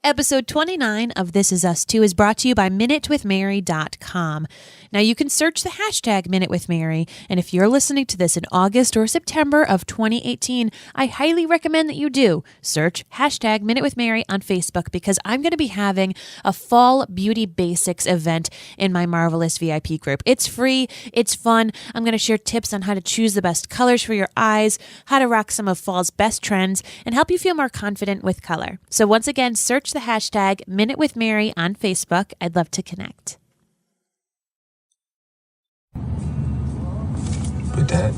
Episode 29 of This Is Us Too is brought to you by MinuteWithMary.com. Now, you can search the hashtag Minute with Mary, and if you're listening to this in August or September of 2018, I highly recommend that you do. Search hashtag Minute with Mary on Facebook, because I'm going to be having a fall beauty basics event in my Marvelous VIP group. It's free. It's fun. I'm going to share tips on how to choose the best colors for your eyes, how to rock some of fall's best trends, and help you feel more confident with color. So once again, search the hashtag Minute with Mary on Facebook. I'd love to connect. But Dad,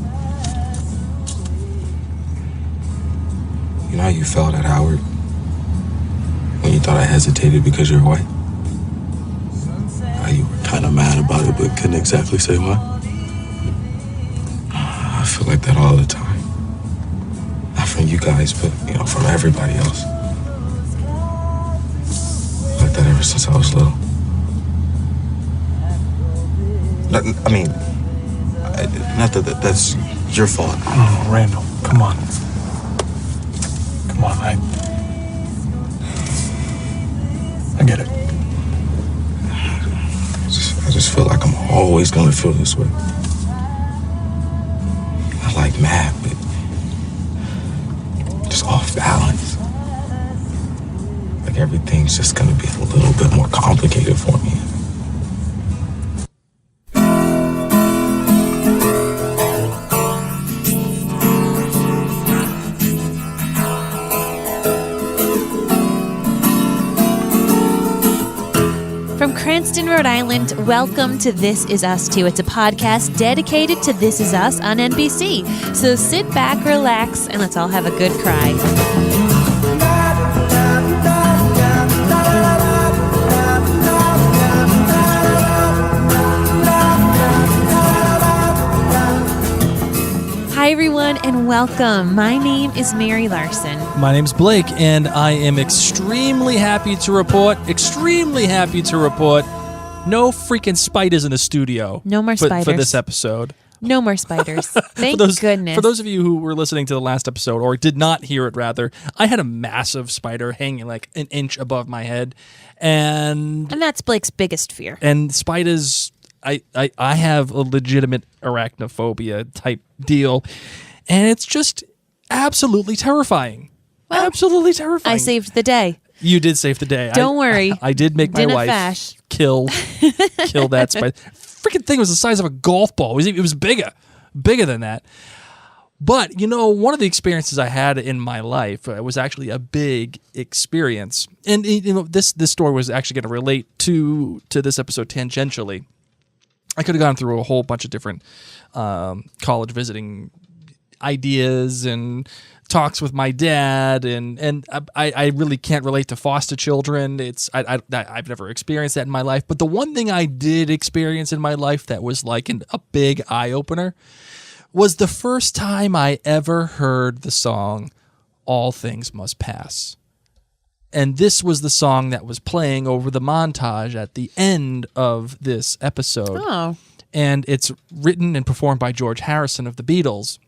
you know how you felt at Howard when you thought I hesitated because you're white? How you were kind of mad about it but couldn't exactly say why? I feel like that all the time. Not from you guys, but, from everybody else. Like that ever since I was little. Not that that's your fault. Oh, Randall, come on. Come on, I get it. I just feel like I'm always gonna feel this way. Not like mad, but just off balance. Like everything's just gonna be a little bit more complicated for me. From Cranston, Rhode Island, welcome to This Is Us Too. It's a podcast dedicated to This Is Us on NBC. So sit back, relax, and let's all have a good cry. Hi, everyone, and welcome. My name is Mary Larson. My name's Blake, and I am extremely happy to report, no freaking spiders in the studio. No more spiders. For this episode. No more spiders. Thank goodness. For those of you who were listening to the last episode, or did not hear it rather, I had a massive spider hanging like an inch above my head. And that's Blake's biggest fear. And spiders, I have a legitimate arachnophobia type deal, and it's just absolutely terrifying. Well, absolutely terrifying. I saved the day. You did save the day. Don't worry. I did make my wife kill that spider. Freaking thing was the size of a golf ball. It was bigger than that. But, one of the experiences I had in my life was actually a big experience. And, this story was actually going to relate to this episode tangentially. I could have gone through a whole bunch of different college visiting ideas and talks with my dad, and I really can't relate to foster children. I've never experienced that in my life. But the one thing I did experience in my life that was like a big eye opener was the first time I ever heard the song "All Things Must Pass." And this was the song that was playing over the montage at the end of this episode. Oh. And it's written and performed by George Harrison of the Beatles.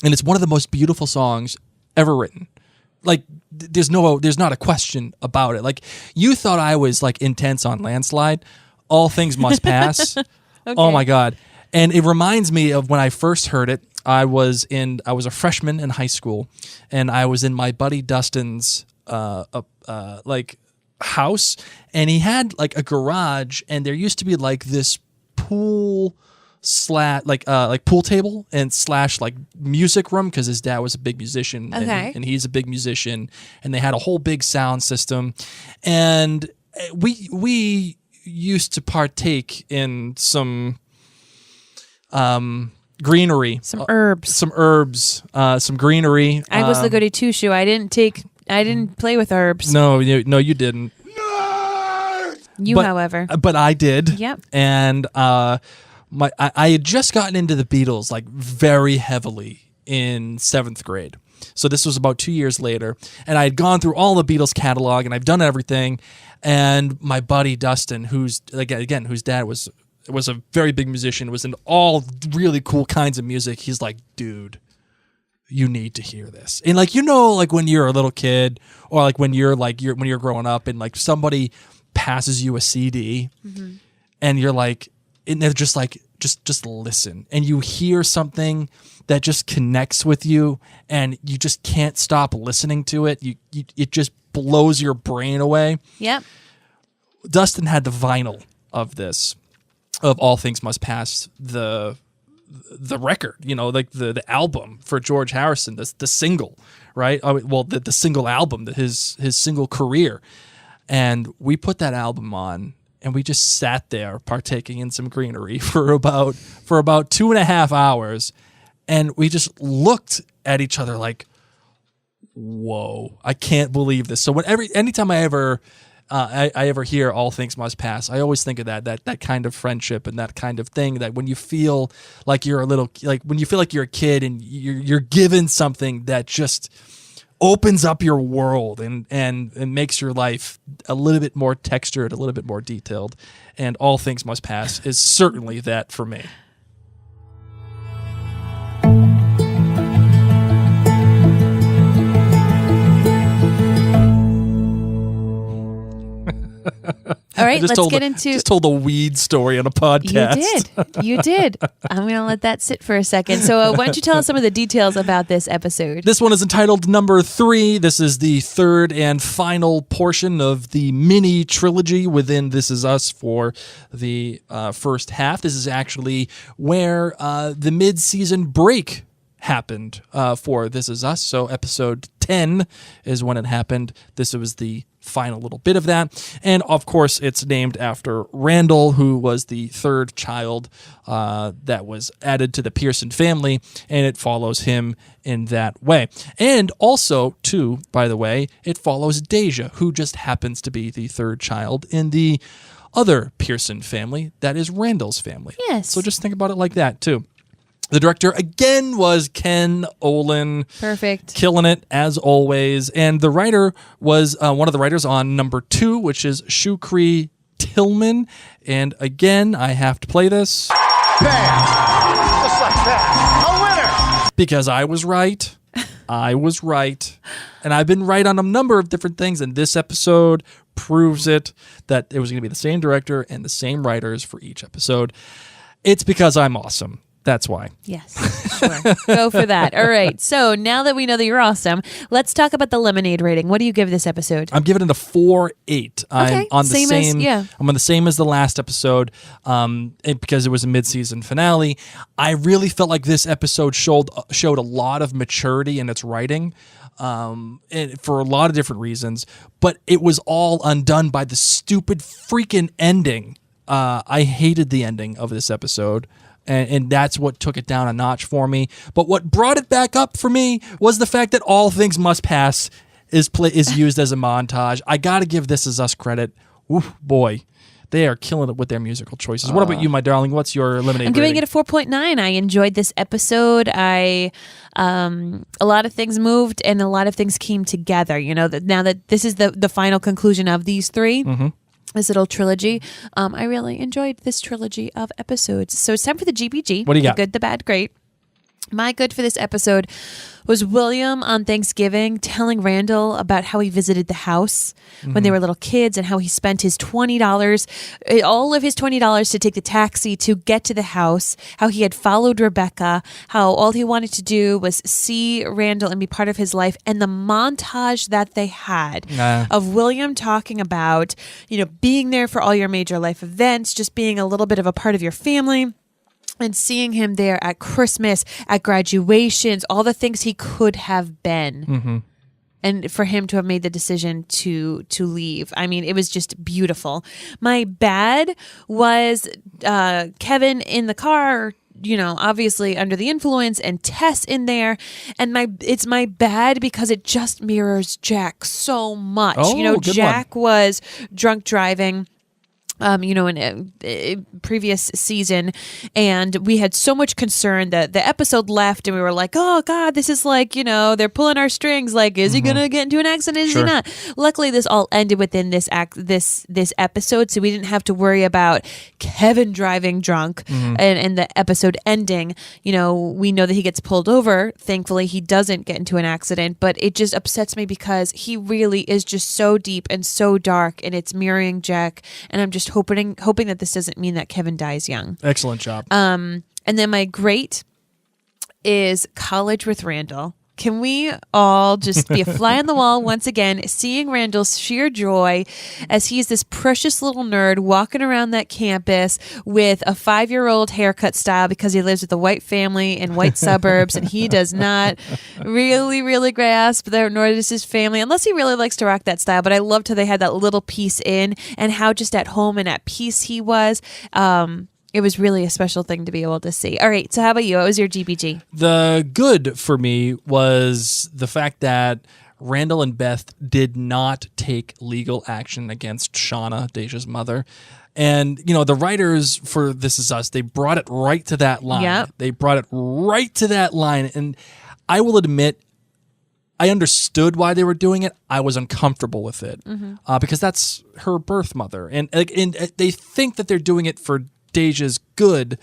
And it's one of the most beautiful songs ever written. Like, there's not a question about it. Like, you thought I was like intense on Landslide. All Things Must Pass. Okay. Oh my God. And it reminds me of when I first heard it. I was a freshman in high school, and I was in my buddy Dustin's house, and he had like a garage, and there used to be like this pool pool table and / like music room, because his dad was a big musician. Okay. And he's a big musician, and they had a whole big sound system, and we used to partake in some greenery, some herbs, some greenery. I was the goody two shoe. I didn't play with herbs. No, you didn't. However, but I did. Yep. And I had just gotten into the Beatles like very heavily in 7th grade. So this was about 2 years later, and I had gone through all the Beatles catalog, and I've done everything. And my buddy Dustin, whose dad was a very big musician, was in all really cool kinds of music. He's like, dude, you need to hear this. And like, you know, like when you're a little kid, or like when you're growing up and like somebody passes you a CD and you're like, and they're just like, just listen, and you hear something that just connects with you and you just can't stop listening to it. It just blows your brain away. Yep. Dustin had the vinyl of this, of All Things Must Pass, the record, you know, like the album for George Harrison, the single, right? Well, the single album, his single career. And we put that album on and we just sat there partaking in some greenery for about 2.5 hours. And we just looked at each other like, whoa, I can't believe this. So anytime I ever hear All Things Must Pass, I always think of that kind of friendship and that kind of thing, that when you feel like you're when you feel like you're a kid and you're given something that just opens up your world and makes your life a little bit more textured, a little bit more detailed. And All Things Must Pass is certainly that for me. All right, let's get into... Just told a weed story on a podcast. You did. I'm going to let that sit for a second. So why don't you tell us some of the details about this episode? This one is entitled Number 3. This is the third and final portion of the mini trilogy within This Is Us for the first half. This is actually where the mid-season break happened for This Is Us. So episode 10 is when it happened. This was the final little bit of that. And of course, it's named after Randall, who was the third child that was added to the Pearson family, and it follows him in that way. And also, too, by the way, it follows Deja, who just happens to be the third child in the other Pearson family, that is Randall's family. Yes. So just think about it like that, too. The director, again, was Ken Olin. Perfect. Killing it, as always. And the writer was one of the writers on number 2, which is Shukri Tillman. And again, I have to play this. Bam! Just like that. A winner! Because I was right. I was right. And I've been right on a number of different things. And this episode proves it, that it was going to be the same director and the same writers for each episode. It's because I'm awesome. That's why. Yes, sure. Go for that. All right. So now that we know that you're awesome, let's talk about the Lemonade rating. What do you give this episode? I'm giving it a 4.8. I'm on the same. I'm on the same as the last episode, because it was a mid-season finale. I really felt like this episode showed a lot of maturity in its writing. And for a lot of different reasons, but it was all undone by the stupid freaking ending. I hated the ending of this episode. And that's what took it down a notch for me. But what brought it back up for me was the fact that All Things Must Pass is used as a montage. I got to give This Is Us credit. Ooh, boy, they are killing it with their musical choices. What about you, my darling? What's your Lemonade I'm giving rating? it a 4.9. I enjoyed this episode. A lot of things moved and a lot of things came together. You know, that now that this is the final conclusion of these three. Mm-hmm. This little trilogy. I really enjoyed this trilogy of episodes. So it's time for the GBG. What do you got? The good, the bad, great. My good for this episode was William on Thanksgiving telling Randall about how he visited the house when they were little kids and how he spent his $20, all of his $20 to take the taxi to get to the house, how he had followed Rebecca, how all he wanted to do was see Randall and be part of his life, and the montage that they had of William talking about, you know, being there for all your major life events, just being a little bit of a part of your family. And seeing him there at Christmas, at graduations, all the things he could have been. Mm-hmm. And for him to have made the decision to leave. I mean, it was just beautiful. My bad was Kevin in the car, you know, obviously under the influence, and Tess in there. And it's my bad because it just mirrors Jack so much. Oh, you know, good Jack was drunk driving. in a previous season, and we had so much concern that the episode left, and we were like, oh God, this is like, they're pulling our strings. Like, is he gonna get into an accident? Is he not? Luckily, this all ended within this episode, so we didn't have to worry about Kevin driving drunk and the episode ending. We know that he gets pulled over. Thankfully, he doesn't get into an accident, but it just upsets me because he really is just so deep and so dark, and it's mirroring Jack, and I'm just hoping that this doesn't mean that Kevin dies young. Excellent job. And then my great is College with Randall. Can we all just be a fly on the wall once again, seeing Randall's sheer joy as he's this precious little nerd walking around that campus with a 5-year-old haircut style because he lives with a white family in white suburbs, and he does not really grasp there, nor does his family, unless he really likes to rock that style. But I loved how they had that little piece in, and how just at home and at peace he was. It was really a special thing to be able to see. All right, so how about you? What was your GBG? The good for me was the fact that Randall and Beth did not take legal action against Shauna, Deja's mother. And, the writers for This Is Us, they brought it right to that line. Yep. They brought it right to that line. And I will admit, I understood why they were doing it. I was uncomfortable with it because that's her birth mother. And they think that they're doing it for Deja's good,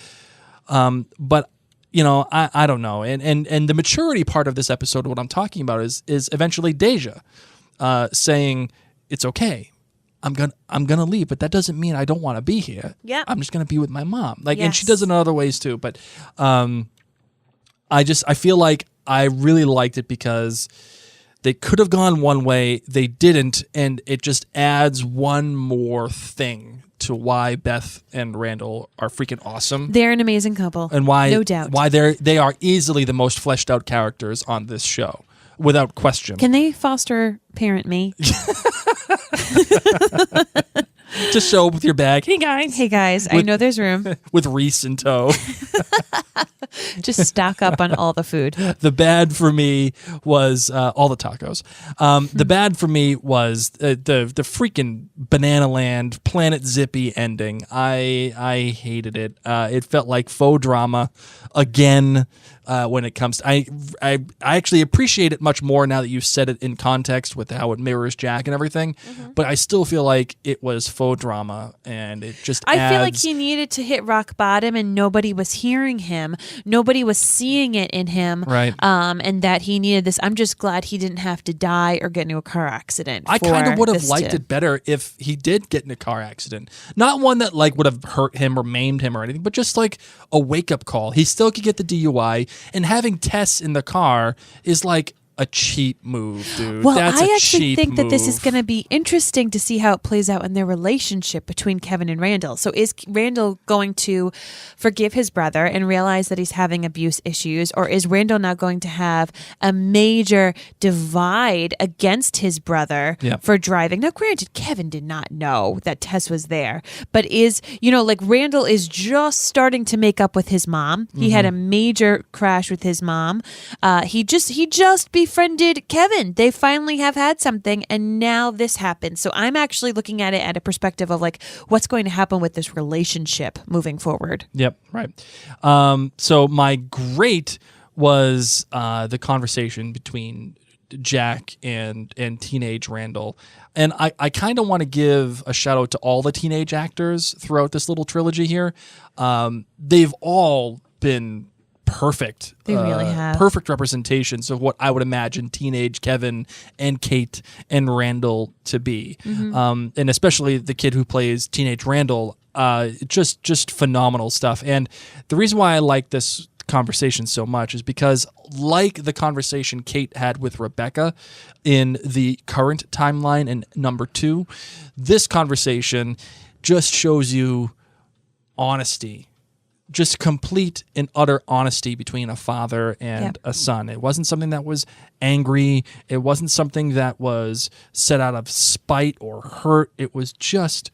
but I don't know. And the maturity part of this episode, what I'm talking about is eventually Deja saying it's okay. I'm gonna leave, but that doesn't mean I don't want to be here. Yeah, I'm just gonna be with my mom. Yes. And she does it in other ways too. But I feel like I really liked it because they could have gone one way, they didn't, and it just adds one more thing to why Beth and Randall are freaking awesome. They're an amazing couple, and why, no doubt, why they are easily the most fleshed out characters on this show, without question. Can they foster parent me? Just show up with your bag. Hey guys, I know there's room. With Reese in tow. Just stock up on all the food. The bad for me was all the tacos. The bad for me was the freaking Banana Land Planet Zippy ending. I hated it. It felt like faux drama again. When it comes to, I actually appreciate it much more now that you've said it in context with how it mirrors Jack and everything, but I still feel like it was faux drama, and it just I feel like he needed to hit rock bottom, and nobody was hearing him. Nobody was seeing it in him. Right. And that he needed this. I'm just glad he didn't have to die or get into a car accident. I kind of would have liked it better if he did get in a car accident. Not one that would have hurt him or maimed him or anything, but just like a wake-up call. He still could get the DUI. And having Tess in the car is like a cheap move, dude. Well, That's I actually think that this move. is going to be interesting to see how it plays out in their relationship between Kevin and Randall. So is Randall going to forgive his brother and realize that he's having abuse issues, or is Randall now going to have a major divide against his brother for driving? Now, granted, Kevin did not know that Tess was there, but Randall is just starting to make up with his mom. He had a major crash with his mom. He just befriended Kevin. They finally have had something, and now this happens. So I'm actually looking at it at a perspective of what's going to happen with this relationship moving forward. Yep, right. So my great was the conversation between Jack and teenage Randall. And I kind of want to give a shout out to all the teenage actors throughout this little trilogy here. They've all been perfect. They really have. Perfect representations of what I would imagine teenage Kevin and Kate and Randall to be. And especially the kid who plays teenage Randall, just phenomenal stuff. And the reason why I like this conversation so much is because, like the conversation Kate had with Rebecca in the current timeline in number 2, this conversation just shows you honesty. Just complete and utter honesty between a father and a son. It wasn't something that was angry. It wasn't something that was set out of spite or hurt. It was just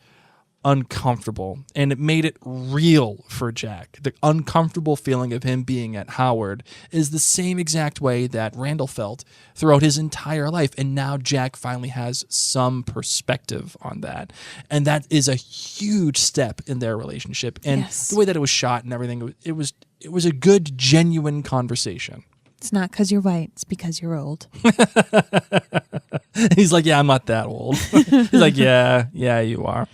uncomfortable, and it made it real for Jack. The uncomfortable feeling of him being at Howard is the same exact way that Randall felt throughout his entire life, and now Jack finally has some perspective on that, and that is a huge step in their relationship. And Yes. the way that it was shot and everything, it was a good, genuine conversation. It's not because you're white. It's because you're old. He's like, yeah, I'm not that old. He's like, yeah, you are.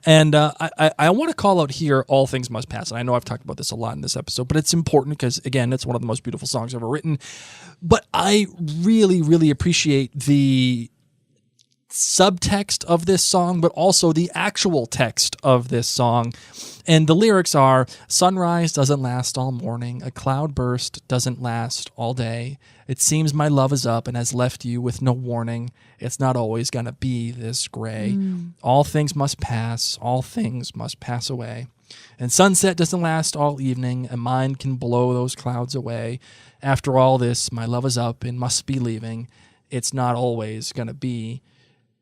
And I want to call out here All Things Must Pass. And I know I've talked about this a lot in this episode, but it's important because, again, it's one of the most beautiful songs ever written. But I really, really appreciate the subtext of this song, but also the actual text of this song. And the lyrics are, sunrise doesn't last all morning, a cloud burst doesn't last all day. It seems my love is up and has left you with no warning. It's not always gonna be this gray. All things must pass, all things must pass away. And sunset doesn't last all evening, a mind can blow those clouds away. After all this, my love is up and must be leaving. It's not always gonna be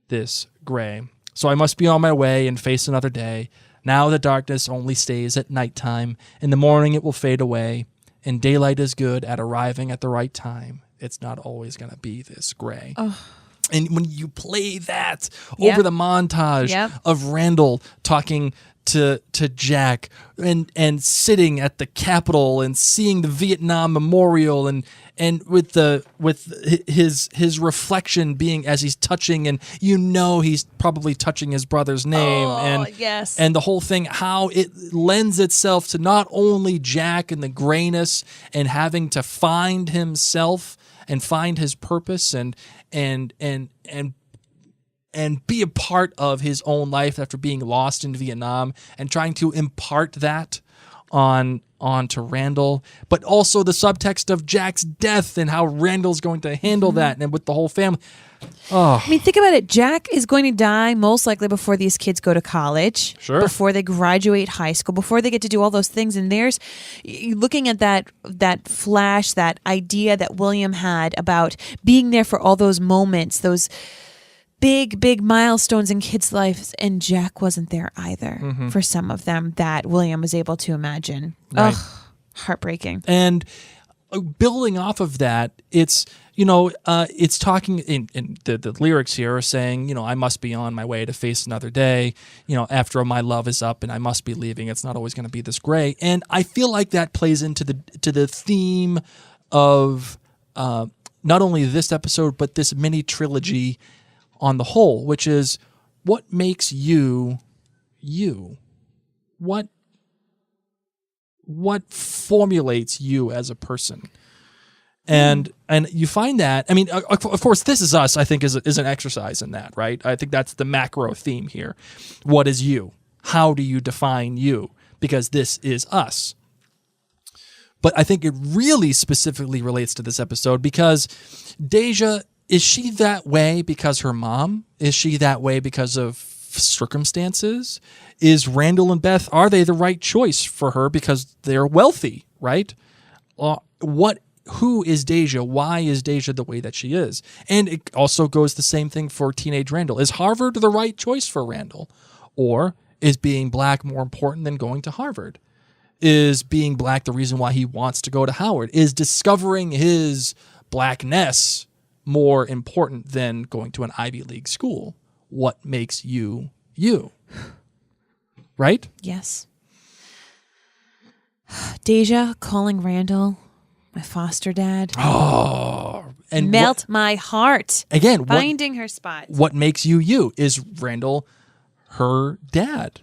this gray. So I must be on my way and face another day. Now the darkness only stays at nighttime. In the morning it will fade away. And daylight is good at arriving at the right time. It's not always going to be this gray. Oh. And when you play that over the montage of Randall talking to Jack and sitting at the Capitol and seeing the Vietnam Memorial and with his reflection being as he's touching, and he's probably touching his brother's name, and the whole thing, how it lends itself to not only Jack and the grayness and having to find himself and find his purpose and be a part of his own life after being lost in Vietnam and trying to impart that onto Randall, but also the subtext of Jack's death and how Randall's going to handle that and with the whole family. Oh. I mean, think about it. Jack is going to die most likely before these kids go to college, before they graduate high school, before they get to do all those things. And there's looking at that flash, that idea that William had about being there for all those moments, those big milestones in kids' lives, and Jack wasn't there either for some of them that William was able to imagine. Right. Ugh, heartbreaking. And building off of that, it's talking in the lyrics here are saying, I must be on my way to face another day. After my love is up and I must be leaving. It's not always going to be this gray. And I feel like that plays into the theme of not only this episode but this mini trilogy on the whole, which is what makes you you? What formulates you as a person? And you find that, I mean, of course, This Is Us, I think, is an exercise in that, right? I think that's the macro theme here. What is you? How do you define you? Because this is us. But I think it really specifically relates to this episode because Deja, is she that way because her mom? Is she that way because of circumstances? Is Randall and Beth, are they the right choice for her because they're wealthy, right? Who is Deja? Why is Deja the way that she is? And it also goes the same thing for teenage Randall. Is Harvard the right choice for Randall? Or is being black more important than going to Harvard? Is being black the reason why he wants to go to Howard? Is discovering his blackness more important than going to an Ivy League school? What makes you you? Right? Yes. Deja calling Randall my foster dad. Oh, and my heart. Again, finding her spot. What makes you you? Is Randall her dad?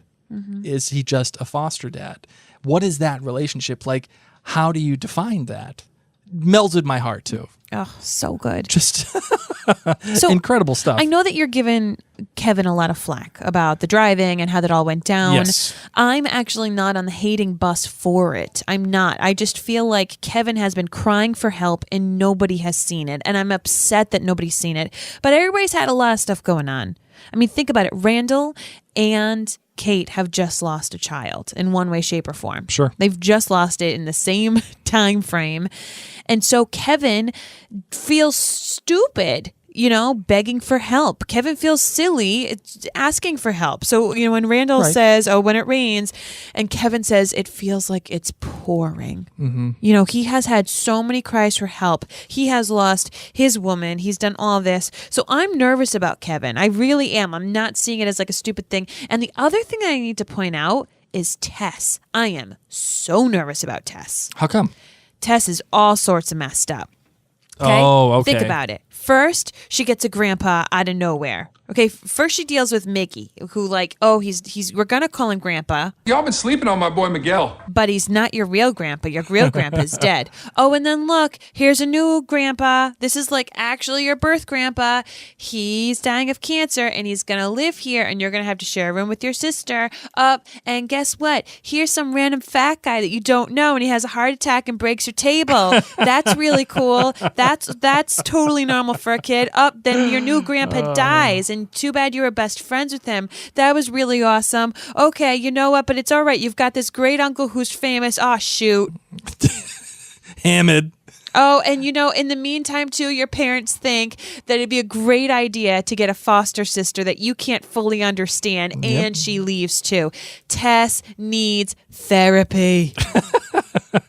Is he just a foster dad? What is that relationship like? How do you define that? Melted my heart too. Oh, so good. Just incredible stuff. I know that you're giving Kevin a lot of flack about the driving and how that all went down. Yes. I'm actually not on the hating bus for it. I'm not. I just feel like Kevin has been crying for help and nobody has seen it. And I'm upset that nobody's seen it. But everybody's had a lot of stuff going on. I mean, think about it. Randall and Kate have just lost a child in one way, shape, or form. Sure. They've just lost it in the same time frame. And so Kevin feels stupid. begging for help. Kevin feels silly asking for help. So, when Randall says, "Oh, when it rains," and Kevin says, "It feels like it's pouring." Mm-hmm. He has had so many cries for help. He has lost his woman. He's done all this. So I'm nervous about Kevin. I really am. I'm not seeing it as like a stupid thing. And the other thing I need to point out is Tess. I am so nervous about Tess. How come? Tess is all sorts of messed up. Oh, okay. Think about it. First, she gets a grandpa out of nowhere. Okay, first she deals with Mickey, who we're gonna call him Grandpa. Y'all been sleeping on my boy Miguel. But he's not your real grandpa. Your real grandpa's dead. Oh, and then look, here's a new grandpa. This is actually your birth grandpa. He's dying of cancer and he's gonna live here and you're gonna have to share a room with your sister. And guess what? Here's some random fat guy that you don't know and he has a heart attack and breaks your table. That's really cool. That's totally normal for a kid. Then your new grandpa dies and too bad you were best friends with him. That was really awesome. Okay, you know what? But it's all right. You've got this great uncle who's famous. Oh, shoot. Hamid. Oh, and in the meantime, too, your parents think that it'd be a great idea to get a foster sister that you can't fully understand, and she leaves, too. Tess needs therapy.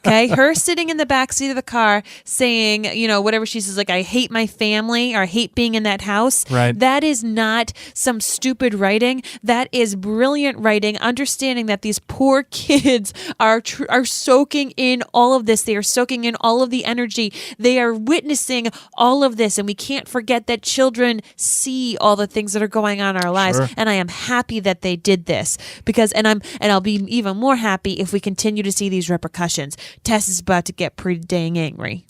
Okay, her sitting in the backseat of the car saying, whatever she says, I hate my family or I hate being in that house. Right. That is not some stupid writing. That is brilliant writing, understanding that these poor kids are soaking in all of this. They are soaking in all of the energy. They are witnessing all of this. And we can't forget that children see all the things that are going on in our lives. Sure. And I am happy that they did this and I'll be even more happy if we continue to see these repercussions. Tess is about to get pretty dang angry.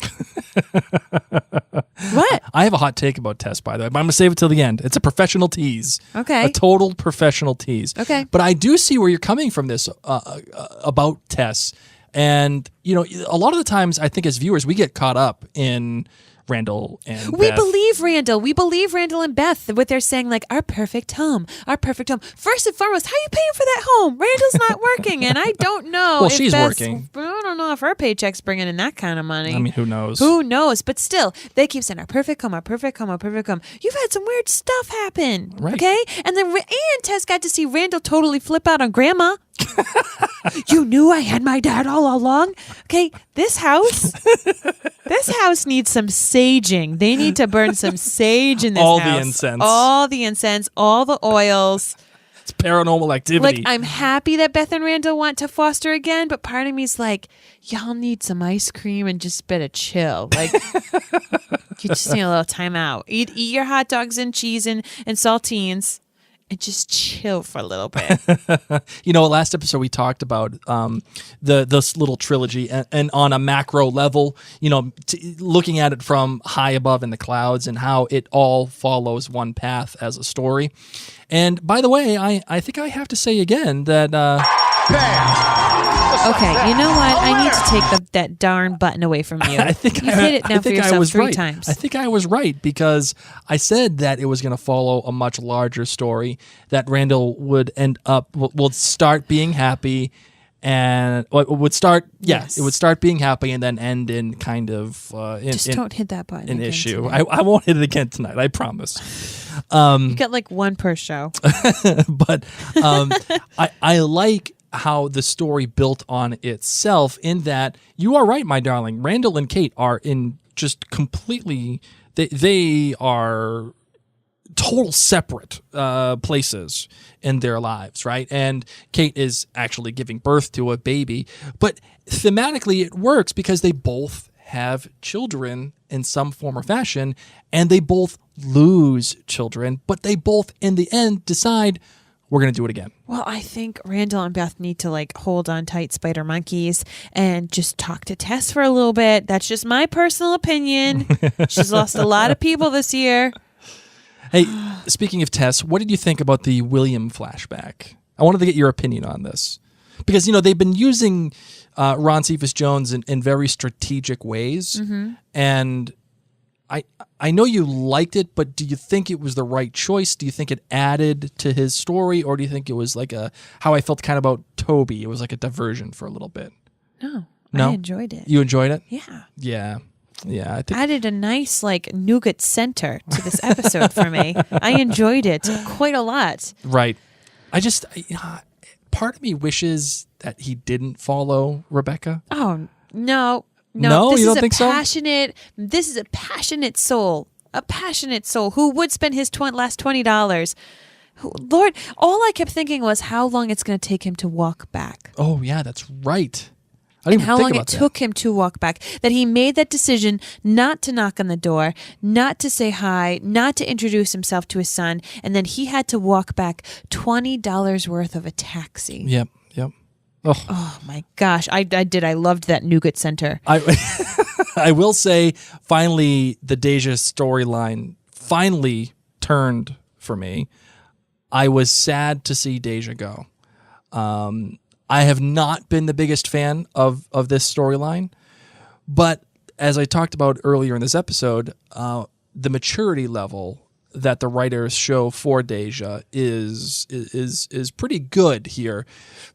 What? I have a hot take about Tess, by the way, but I'm going to save it till the end. It's a professional tease. Okay. A total professional tease. Okay. But I do see where you're coming from this about Tess. And, a lot of the times I think as viewers, we get caught up in Randall and we Beth. believe Randall. We believe Randall and Beth, what they're saying, our perfect home. Our perfect home. First and foremost, how are you paying for that home? Randall's not working, and I don't know Well, if she's Beth's, working. I don't know if her paycheck's bringing in that kind of money. I mean, who knows? Who knows? But still, they keep saying, our perfect home, our perfect home, our perfect home. You've had some weird stuff happen, Right. okay? And then Tess got to see Randall totally flip out on Grandma. You knew I had my dad all along? Okay, this house needs some saging. They need to burn some sage in this All house. the incense. All the incense, all the oils. It's paranormal activity. I'm happy that Beth and Randall want to foster again, but part of me's y'all need some ice cream and just better chill. You just need a little time out. Eat your hot dogs and cheese and saltines. And just chill for a little bit. Last episode we talked about this little trilogy and on a macro level, looking at it from high above in the clouds and how it all follows one path as a story. And by the way, I think I have to say again that... Okay, you know what? I need to take that darn button away from you. I think You've hit it now for yourself three right. times. I think I was right because I said that it was going to follow a much larger story, that Randall would would start being happy and would start, Yes. it would start being happy and then end in kind of Just don't hit that button. an again issue. tonight. I won't hit it again tonight. I promise. You got one per show. But I like how the story built on itself in that you are right, my darling. Randall and Kate are in just completely, they are total separate places in their lives, right? And Kate is actually giving birth to a baby. But thematically it works because they both have children in some form or fashion, and they both lose children, but they both in the end decide we're going to do it again. Well, I think Randall and Beth need to hold on tight, spider monkeys, and just talk to Tess for a little bit. That's just my personal opinion. She's lost a lot of people this year. Hey, speaking of Tess, what did you think about the William flashback? I wanted to get your opinion on this. Because, they've been using Ron Cephas Jones in very strategic ways. Mm-hmm. And I know you liked it, but do you think it was the right choice? Do you think it added to his story? Or do you think it was how I felt kind of about Toby? It was like a diversion for a little bit. No, No? I enjoyed it. You enjoyed it? Yeah. Yeah. Yeah, I think added a nice nougat center to this episode for me. I enjoyed it quite a lot. right. Part of me wishes that he didn't follow Rebecca. Oh no. No, this you is don't think so? This is a passionate soul who would spend his last $20. Lord, all I kept thinking was how long it's going to take him to walk back. Oh yeah, that's right. I didn't And even how think long about it that. took him to walk back. That he made that decision not to knock on the door, not to say hi, not to introduce himself to his son, and then he had to walk back $20 worth of a taxi. Yep. Oh my gosh, I did. I loved that nougat center. I will say, finally, the Deja storyline finally turned for me. I was sad to see Deja go. I have not been the biggest fan of this storyline, but as I talked about earlier in this episode, the maturity level that the writers show for Deja is pretty good here,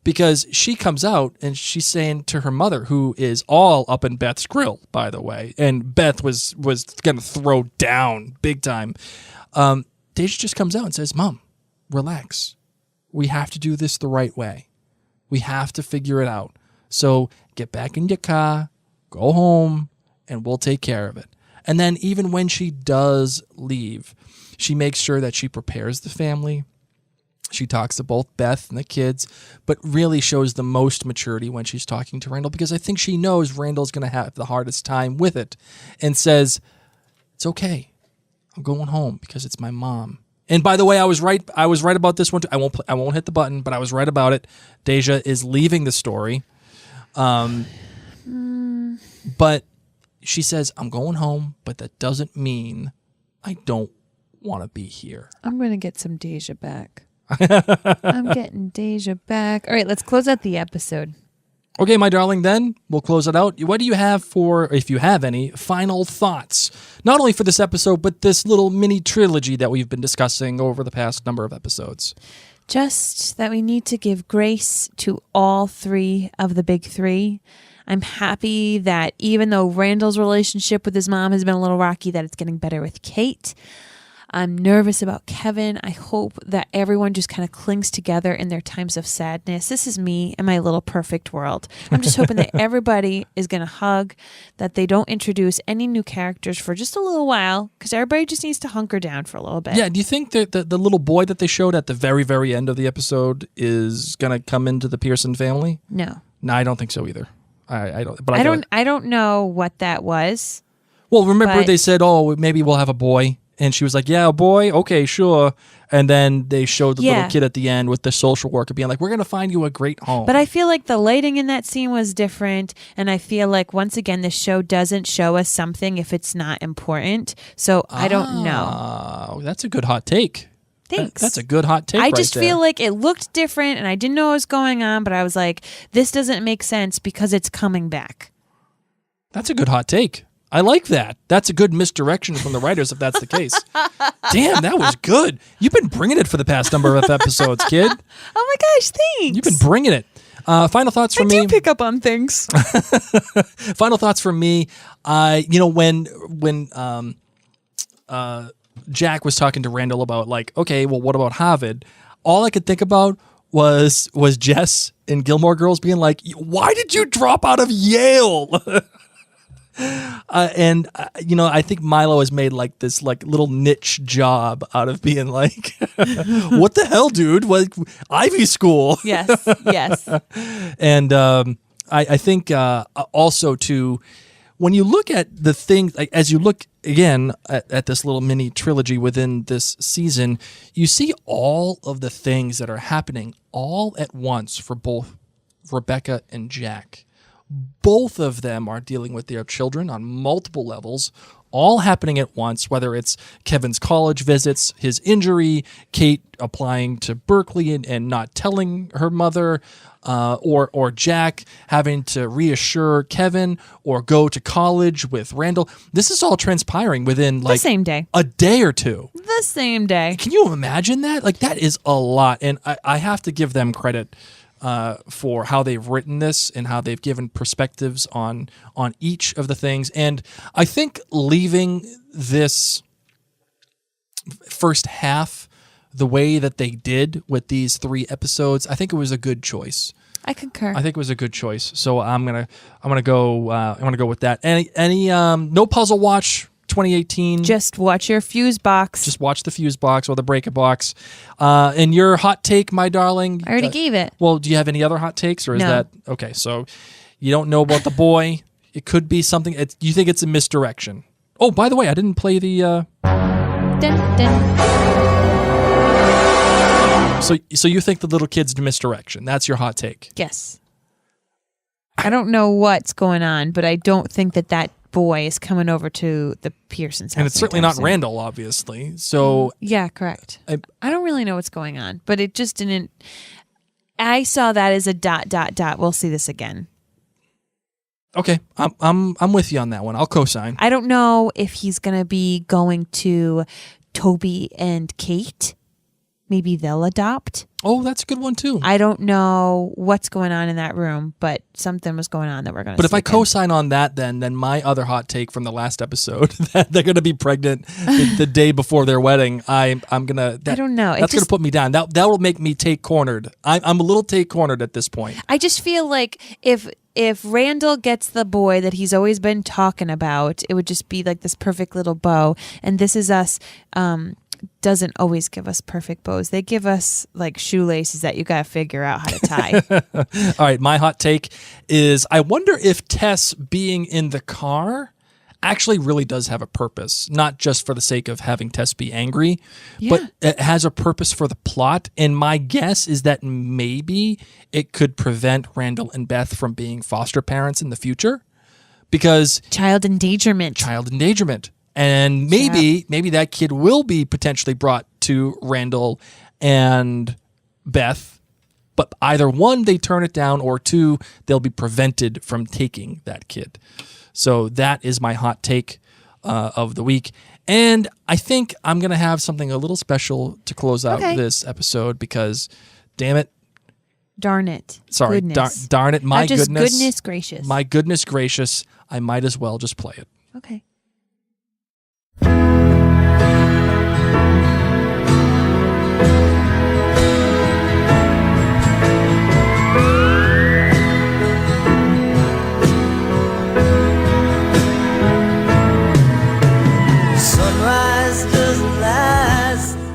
because she comes out and she's saying to her mother, who is all up in Beth's grill, by the way, and Beth was going to throw down big time. Deja just comes out and says, "Mom, relax. We have to do this the right way. We have to figure it out. So get back in your car, go home, and we'll take care of it." And then even when she does leave, she makes sure that she prepares the family. She talks to both Beth and the kids, but really shows the most maturity when she's talking to Randall, because I think she knows Randall's going to have the hardest time with it, and says, "It's okay. I'm going home because it's my mom." And by the way, I was right about this one too. I won't hit the button, but I was right about it. Deja is leaving the story. But she says, "I'm going home, but that doesn't mean I don't want to be here." I'm going to get some Deja back. I'm getting Deja back. All right, let's close out the episode. Okay, my darling, then we'll close it out. What do you have if you have any, final thoughts? Not only for this episode, but this little mini trilogy that we've been discussing over the past number of episodes. Just that we need to give grace to all three of the big three. I'm happy that even though Randall's relationship with his mom has been a little rocky, that it's getting better with Kate. I'm nervous about Kevin. I hope that everyone just kind of clings together in their times of sadness. This is me and my little perfect world. I'm just hoping that everybody is going to hug, that they don't introduce any new characters for just a little while, because everybody just needs to hunker down for a little bit. Yeah, do you think that the little boy that they showed at the very, very end of the episode is going to come into the Pearson family? No. No, I don't think so either. I don't. But I don't know what that was. Well, remember but- they said, "Oh, maybe we'll have a boy." And she was like, "Yeah, a boy? Okay, sure." And then they showed the little kid at the end with the social worker being like, "We're going to find you a great home." But I feel like the lighting in that scene was different. And I feel like, once again, the show doesn't show us something if it's not important. So I don't know. That's a good hot take. Thanks. That's a good hot take. I just feel like it looked different and I didn't know what was going on. But I was like, this doesn't make sense because it's coming back. That's a good hot take. I like that. That's a good misdirection from the writers if that's the case. Damn, that was good. You've been bringing it for the past number of episodes, kid. Oh my gosh, thanks. You've been bringing it. Final thoughts from me. I do pick up on things. Final thoughts from me. When Jack was talking to Randall about like, okay, well, what about Harvard? All I could think about was Jess in Gilmore Girls being like, "Why did you drop out of Yale?" I think Milo has made like this like little niche job out of being like, "What the hell, dude? Like Ivy School." Yes. And I think also too, when you look at the thing, like as you look again at this little mini trilogy within this season, you see all of the things that are happening all at once for both Rebecca and Jack. Both of them are dealing with their children on multiple levels, all happening at once, whether it's Kevin's college visits, his injury, Kate applying to Berkeley and not telling her mother, or Jack having to reassure Kevin or go to college with Randall. This is all transpiring within like the same day. A day or two. The same day. Can you imagine that? Like that is a lot. And I have to give them credit for how they've written this and how they've given perspectives on each of the things. And I think leaving this first half the way that they did with these 3 episodes, I think it was a good choice. I concur. I think it was a good choice. So I'm gonna go with that. Any no puzzle watch 2018. Just watch your fuse box. Just watch the fuse box or the breaker box. And your hot take, my darling. I already gave it. Well, do you have any other hot takes, or is that okay? So you don't know about the boy. It could be something. You think it's a misdirection. Oh, by the way, I didn't play the. Dun, dun. So you think the little kid's a misdirection? That's your hot take. Yes. I don't know what's going on, but I don't think that boy is coming over to the Pearson's house. And it's certainly not Randall, obviously. So yeah, correct. I don't really know what's going on, but it just didn't. I saw that as a ... We'll see this again. Okay, I'm with you on that one. I'll co-sign. I don't know if he's gonna be going to Toby and Kate. Maybe they'll adopt. Oh, that's a good one too. I don't know what's going on in that room, but something was going on that we're going to. But if I co-sign on that, then my other hot take from the last episode that they're going to be pregnant the day before their wedding, I'm gonna. I don't know. That's going to put me down. That will make me take cornered. I'm a little take cornered at this point. I just feel like if Randall gets the boy that he's always been talking about, it would just be like this perfect little bow. And This Is Us doesn't always give us perfect bows. They give us like shoelaces that you got to figure out how to tie. All right, my hot take is I wonder if Tess being in the car actually really does have a purpose, not just for the sake of having Tess be angry, but it has a purpose for the plot. And my guess is that maybe it could prevent Randall and Beth from being foster parents in the future, because Child endangerment. And maybe that kid will be potentially brought to Randall and Beth, but either one, they turn it down, or two, they'll be prevented from taking that kid. So that is my hot take of the week. And I think I'm going to have something a little special to close out this episode because, damn it. Darn it. Sorry. Darn it. My goodness. Goodness gracious. My goodness gracious. I might as well just play it. Okay.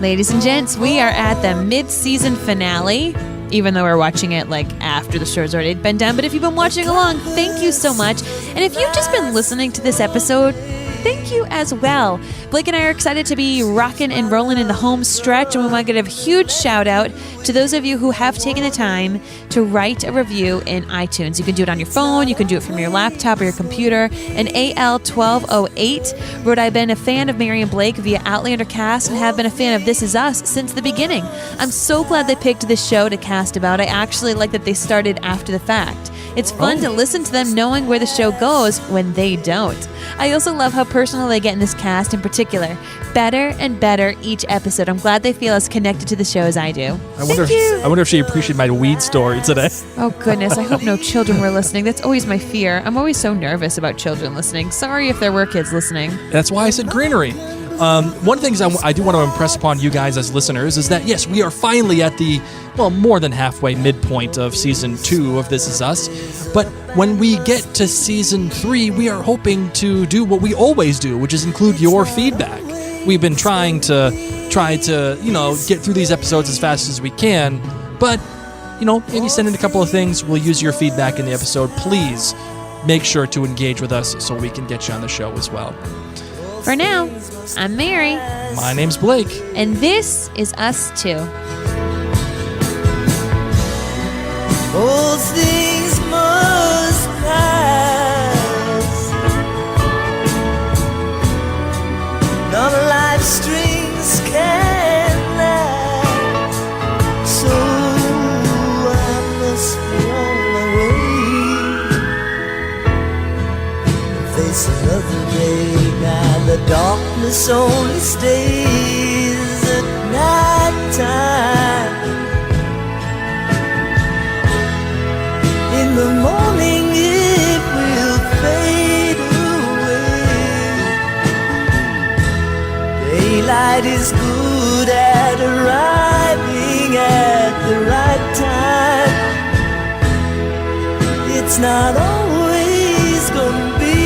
Ladies and gents, we are at the mid-season finale, even though we're watching it like after the show's already been done. But if you've been watching along, thank you so much. And if you've just been listening to this episode, thank you as well. Blake and I are excited to be rocking and rolling in the home stretch, and we want to give a huge shout out to those of you who have taken the time to write a review in iTunes. You can do it on your phone, you can do it from your laptop or your computer. And AL1208 wrote, I've been a fan of Mary and Blake via Outlander cast and have been a fan of This Is Us since the beginning. I'm so glad they picked this show to cast about. I actually like that they started after the fact. It's fun to listen to them knowing where the show goes when they don't. I also love how personal they get in this cast in particular. Better and better each episode. I'm glad they feel as connected to the show as I do. I wonder if she appreciated my weed story today. Oh, goodness. I hope no children were listening. That's always my fear. I'm always so nervous about children listening. Sorry if there were kids listening. That's why I said greenery. One of the things I do want to impress upon you guys as listeners is that, yes, we are finally at the, more than halfway midpoint of Season 2 of This Is Us. But when we get to Season 3, we are hoping to do what we always do, which is include your feedback. We've been trying to get through these episodes as fast as we can, but, maybe send in a couple of things. We'll use your feedback in the episode. Please make sure to engage with us so we can get you on the show as well. For now, I'm Mary. My name's Blake. And this is Us Too. All things must pass. None of life's strings can last. So I must be on my way. Face another day. Now the darkness only stays at night time. daylight is good at arriving at the right time. It's not always gonna be